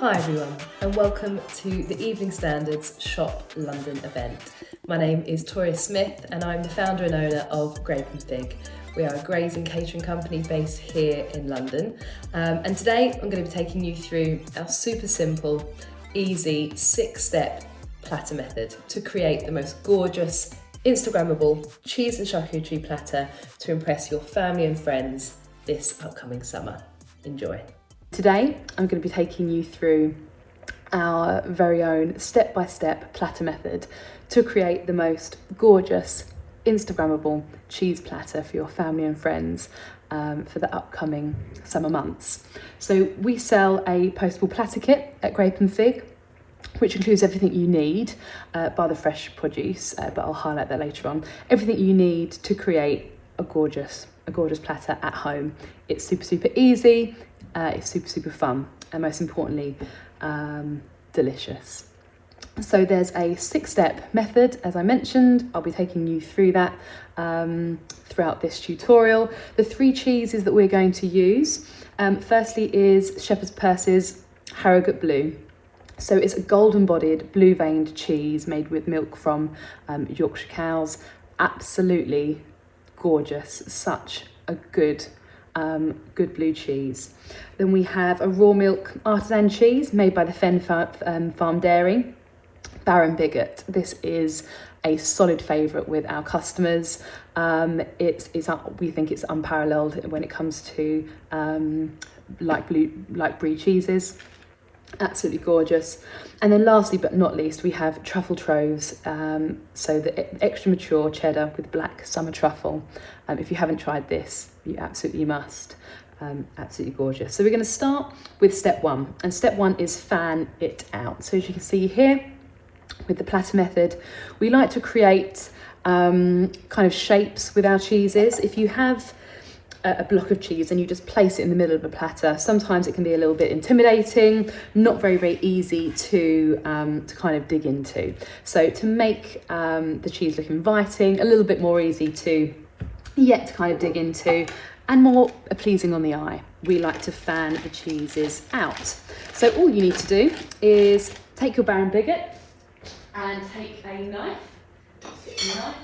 Hi everyone, and welcome to the Evening Standards Shop London event. My name is Toria Smith and I'm the founder and owner of GRAPE Fig. We are a grazing catering company based here in London, and today I'm going to be taking you through our super simple, easy 6-step platter method to create the most gorgeous, Instagrammable cheese and charcuterie platter to impress your family and friends this upcoming summer. Enjoy. Today, I'm going to be taking you through our very own step-by-step platter method to create the most gorgeous, Instagrammable cheese platter for your family and friends for the upcoming summer months. So we sell a postable platter kit at GRAPE Fig, which includes everything you need, bar the fresh produce, but I'll highlight that later on. Everything you need to create a gorgeous platter at home. It's super easy. It's super fun, and most importantly, delicious. So there's a 6-step method, as I mentioned. I'll be taking you through that throughout this tutorial. The 3 cheeses that we're going to use, firstly is Shepherd's Purse's Harrogate Blue. So it's a golden-bodied, blue-veined cheese made with milk from Yorkshire cows. Absolutely gorgeous, such a good blue cheese. Then we have a raw milk artisan cheese made by the Fen Farm Dairy, Baron Bigot. This is a solid favourite with our customers. We think it's unparalleled when it comes to light brie cheeses. Absolutely gorgeous. And then lastly but not least, we have truffle troves, so the extra mature cheddar with black summer truffle. If you haven't tried this, you absolutely must. Absolutely gorgeous. So we're going to start with step 1, and step 1 is fan it out. So as you can see here with the platter method, we like to create kind of shapes with our cheeses. If you have a block of cheese and you just place it in the middle of a platter, sometimes it can be a little bit intimidating, not very easy to kind of dig into. So to make the cheese look inviting, a little bit more easy to kind of dig into, and more pleasing on the eye, we like to fan the cheeses out. So all you need to do is take your Baron Bigot and take a knife,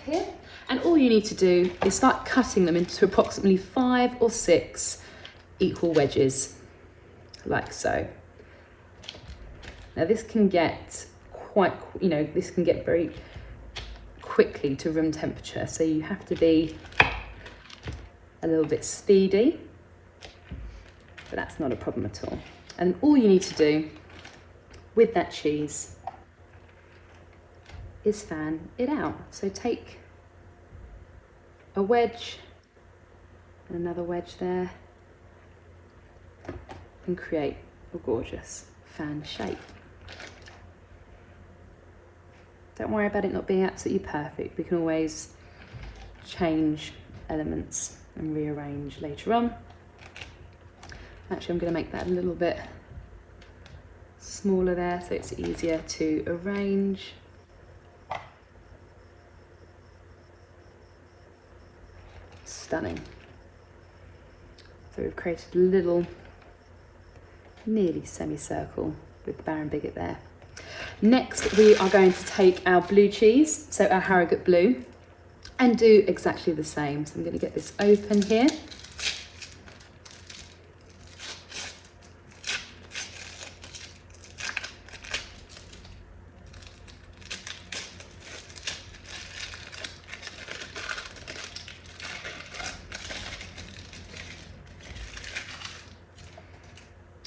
here, and all you need to do is start cutting them into approximately 5 or 6 equal wedges, like so. Now this can get this can get very quickly to room temperature, so you have to be a little bit speedy, but that's not a problem at all. And all you need to do with that cheese is fan it out. So take a wedge and another wedge there and create a gorgeous fan shape. Don't worry about it not being absolutely perfect. We can always change elements and rearrange later on. Actually, I'm going to make that a little bit smaller there so it's easier to arrange. Stunning. So we've created a little, nearly semicircle with the Baron Bigot there. Next, we are going to take our blue cheese, so our Harrogate Blue, and do exactly the same. So I'm going to get this open here.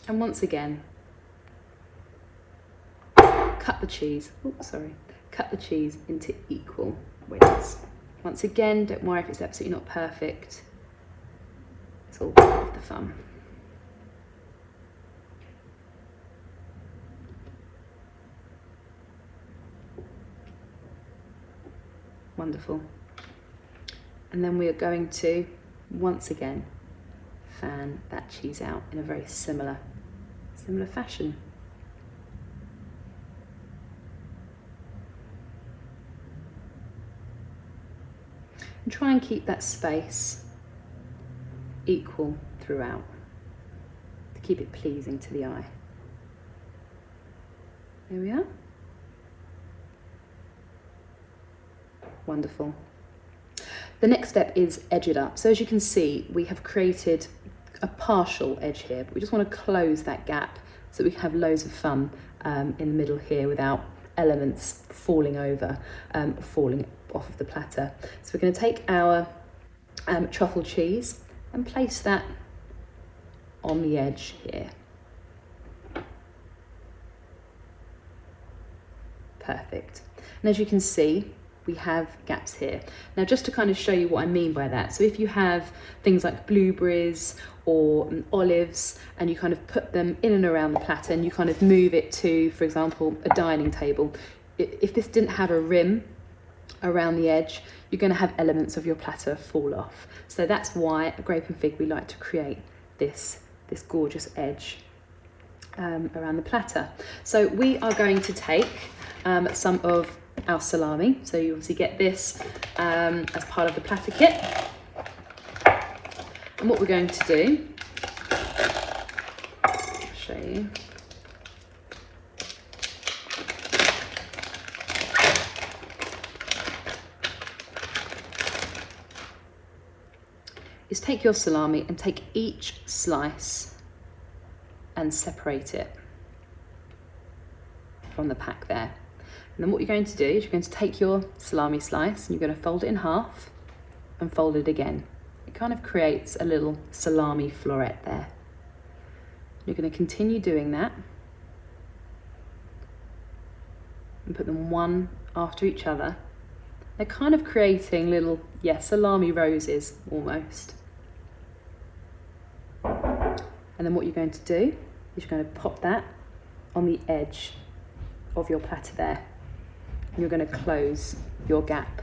And once again, cut the cheese into equal wedges. Once again, don't worry if it's absolutely not perfect. It's all part of the fun. Wonderful. And then we are going to, once again, fan that cheese out in a very similar fashion. And try and keep that space equal throughout to keep it pleasing to the eye. There we are. Wonderful. The next step is edge it up. So as you can see, we have created a partial edge here, but we just want to close that gap so that we can have loads of fun in the middle here without elements falling over, falling off of the platter. So we're going to take our truffle cheese and place that on the edge here. Perfect. And as you can see, we have gaps here. Now, just to kind of show you what I mean by that. So if you have things like blueberries or olives and you kind of put them in and around the platter and you kind of move it to, for example, a dining table, if this didn't have a rim around the edge, you're going to have elements of your platter fall off. So that's why at Grape and Fig we like to create this gorgeous edge around the platter. So we are going to take some of our salami. So you obviously get this as part of the platter kit. And what we're going to do, I'll show you. Is take your salami and take each slice and separate it from the pack there. And then what you're going to do is you're going to take your salami slice and you're going to fold it in half and fold it again. It kind of creates a little salami floret there. You're going to continue doing that and put them one after each other. They're kind of creating little, salami roses almost. And then what you're going to do is you're going to pop that on the edge of your platter there. And you're going to close your gap.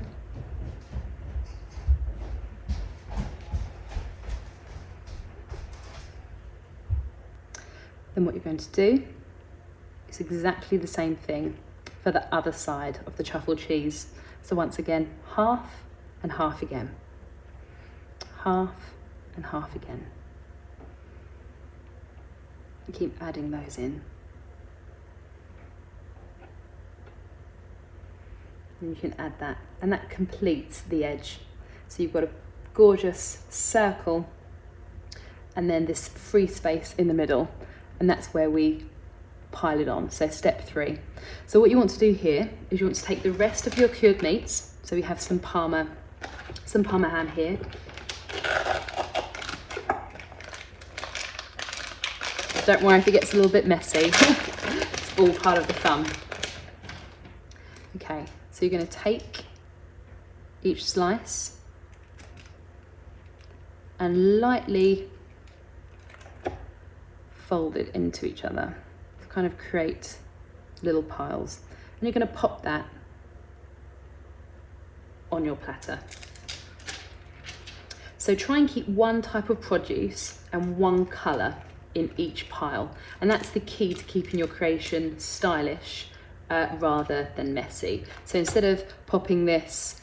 Then what you're going to do is exactly the same thing for the other side of the truffle cheese. So once again, half and half again. Half and half again. And keep adding those in. And you can add that, and that completes the edge. So you've got a gorgeous circle and then this free space in the middle, and that's where we pile it on. So step 3. So what you want to do here is you want to take the rest of your cured meats. So we have some Parma ham here. Don't worry if it gets a little bit messy. It's all part of the fun. Okay, so you're going to take each slice and lightly fold it into each other to kind of create little piles. And you're going to pop that on your platter. So try and keep one type of produce and one colour in each pile, and that's the key to keeping your creation stylish rather than messy. So instead of popping this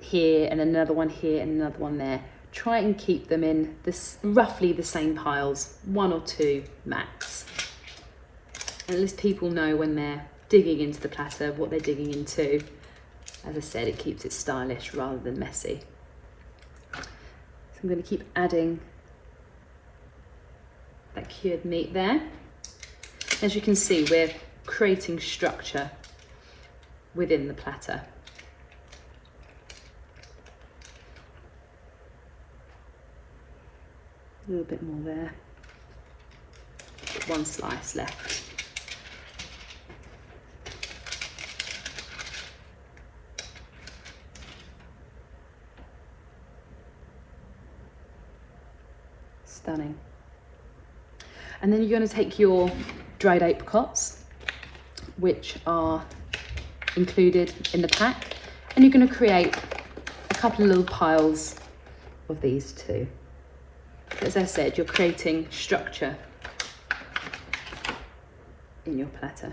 here and another one here and another one there, try and keep them in this roughly the same piles, 1 or 2 max. And at least people know when they're digging into the platter what they're digging into. As I said, it keeps it stylish rather than messy. So I'm going to keep adding that cured meat there. As you can see, we're creating structure within the platter. A little bit more there. 1 slice left. Stunning. And then you're going to take your dried apricots, which are included in the pack, and you're going to create a couple of little piles of these too. As I said, you're creating structure in your platter.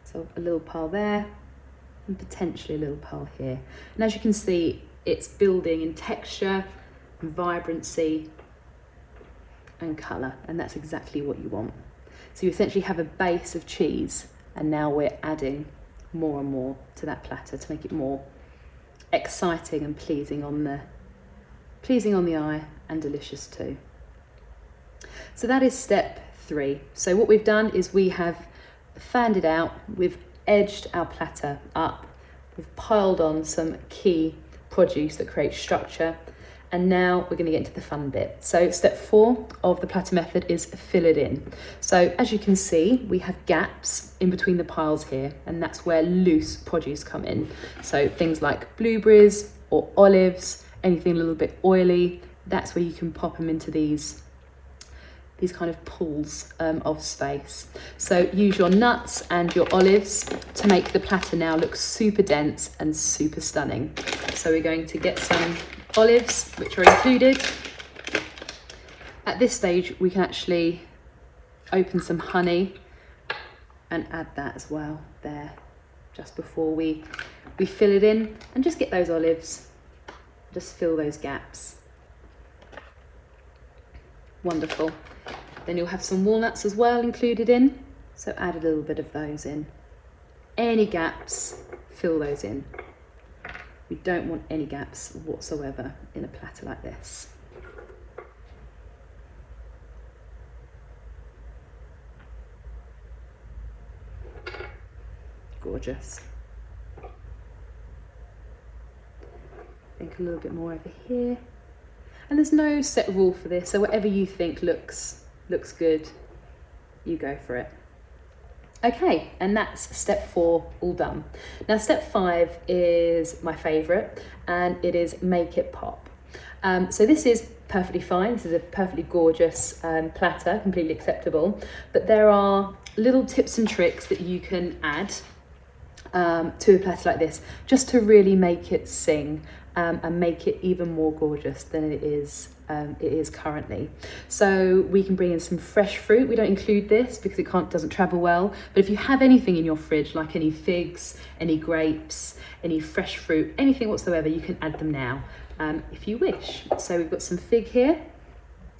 So a little pile there and potentially a little pile here. And as you can see, it's building in texture and vibrancy and colour, and that's exactly what you want. So you essentially have a base of cheese and now we're adding more and more to that platter to make it more exciting and pleasing on the eye and delicious too. So that is step 3. So what we've done is we have fanned it out, we've edged our platter up, we've piled on some key produce that creates structure, and now we're going to get into the fun bit. So step 4 of the platter method is fill it in. So as you can see, we have gaps in between the piles here, and that's where loose produce come in. So things like blueberries or olives, anything a little bit oily, that's where you can pop them into these kind of pools of space. So use your nuts and your olives to make the platter now look super dense and super stunning. So we're going to get some olives, which are included. At this stage, we can actually open some honey and add that as well there, just before we fill it in, and just get those olives, just fill those gaps. Wonderful. Then you'll have some walnuts as well included in, so add a little bit of those in. Any gaps, fill those in. We don't want any gaps whatsoever in a platter like this. Gorgeous. I think a little bit more over here. And there's no set rule for this, so whatever you think looks good, you go for it. Okay, and that's step 4 all done. Now step 5 is my favourite, and it is make it pop. So this is perfectly fine. This is a perfectly gorgeous platter, completely acceptable, but there are little tips and tricks that you can add to a platter like this, just to really make it sing and make it even more gorgeous than it is currently. So we can bring in some fresh fruit. We don't include this because it doesn't travel well, but if you have anything in your fridge, like any figs, any grapes, any fresh fruit, anything whatsoever, you can add them now if you wish. So we've got some fig here.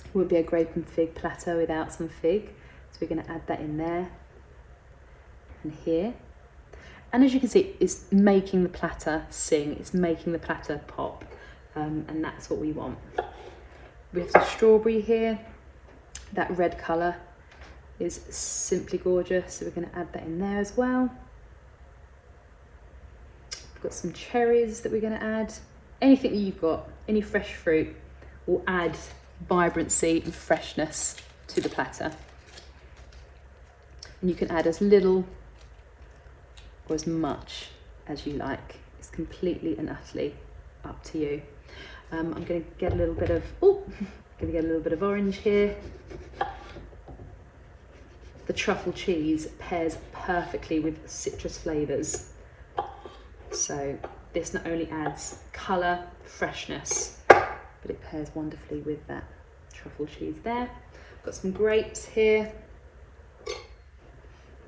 It would be a grape and fig platter without some fig, so we're going to add that in there and here. And as you can see, it's making the platter sing, it's making the platter pop, and that's what we want. We have some strawberry here. That red colour is simply gorgeous, so we're going to add that in there as well. We've got some cherries that we're going to add. Anything that you've got, any fresh fruit, will add vibrancy and freshness to the platter. And you can add as little or as much as you like. It's completely and utterly up to you. I'm going to get a little bit of orange here. The truffle cheese pairs perfectly with citrus flavours. So this not only adds colour, freshness, but it pairs wonderfully with that truffle cheese there. Got some grapes here.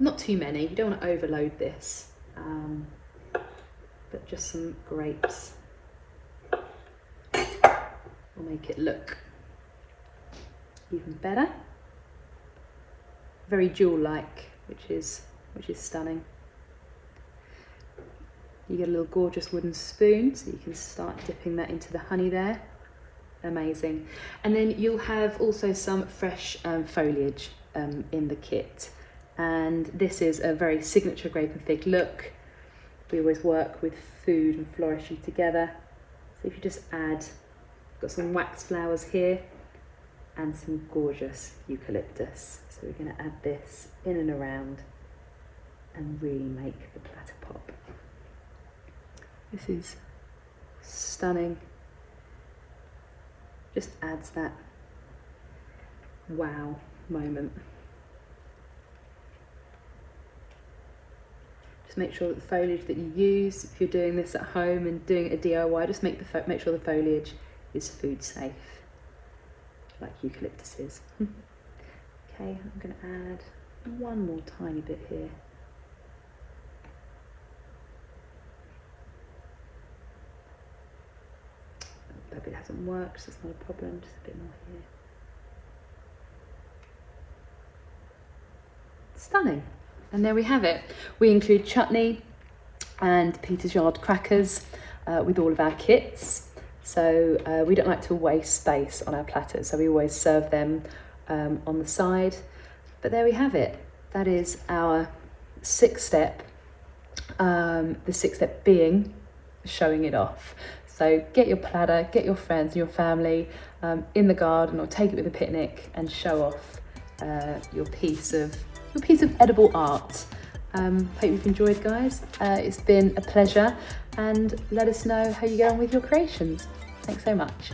Not too many, you don't want to overload this, but just some grapes will make it look even better. Very jewel-like, which is stunning. You get a little gorgeous wooden spoon, so you can start dipping that into the honey there. Amazing. And then you'll have also some fresh foliage in the kit. And this is a very signature grape and fig look. We always work with food and flourishing together. So if you just add, got some wax flowers here and some gorgeous eucalyptus. So we're going to add this in and around and really make the platter pop. This is stunning. Just adds that wow moment. Just make sure that the foliage that you use, if you're doing this at home and doing it a DIY, just make sure the foliage is food safe, like eucalyptus is. Okay, I'm going to add one more tiny bit here. That bit hasn't worked, so it's not a problem, just a bit more here. Stunning. And there we have it. We include chutney and Peter's Yard crackers with all of our kits. So we don't like to waste space on our platters, so we always serve them on the side. But there we have it. That is our 6th step. The 6th step being showing it off. So get your platter, get your friends and your family in the garden, or take it with a picnic and show off your piece of edible art. Hope you've enjoyed, guys. It's been a pleasure, and let us know how you get on with your creations. Thanks so much.